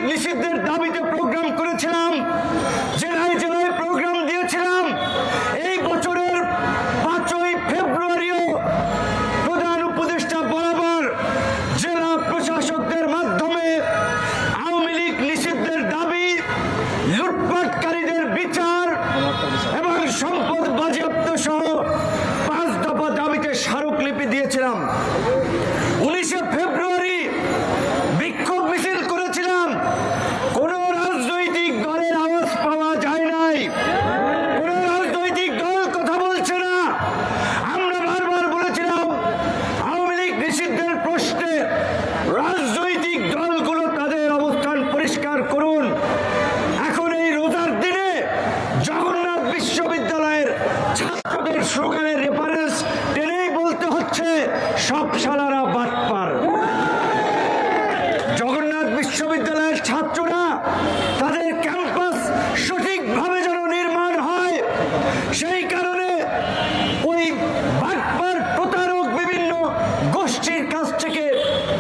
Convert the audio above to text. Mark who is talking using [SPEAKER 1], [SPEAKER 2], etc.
[SPEAKER 1] নিষিদ্ধের দাবিতে প্রোগ্রাম করেছিলাম, জেলায় জেলায় প্রোগ্রাম দিয়েছিলাম। এই বছরের 5ই ফেব্রুয়ারিও প্রধান উপদেষ্টা বরাবর জেলা প্রশাসকদের মাধ্যমে আওয়ামী লীগ নিষিদ্ধের দাবি, লুটপাটকারীদের বিচার এবং সম্পদ বাজেয়াপ্ত সহ 5 দফা দাবিতে স্মারকলিপি দিয়েছিলাম। 19শে ফেব্রুয়ারি বিক্ষোভ মিছিল করেছিলাম। কোন রাজনৈতিক দলের আওয়াজ পাওয়া যায় নাই, কোন রাজনৈতিক দল কথা বলছে না। আমরা বারবার বলেছিলাম আওয়ামী লীগ নিষিদ্ধের প্রশ্নে রাজনৈতিক দলগুলো তাদের অবস্থান পরিষ্কার করুন। এখন এই রোজার দিনে জগন্নাথ বিশ্ববিদ্যালয়ের ছাত্রদের স্লোগানের রেফারেন্স টেনেই বলতে হচ্ছে সব শালারা বাটপার। জগন্নাথ বিশ্ববিদ্যালয়ের ছাত্ররা তাদের ক্যাম্পাস সঠিকভাবে যেন নির্মাণ হয়, সেই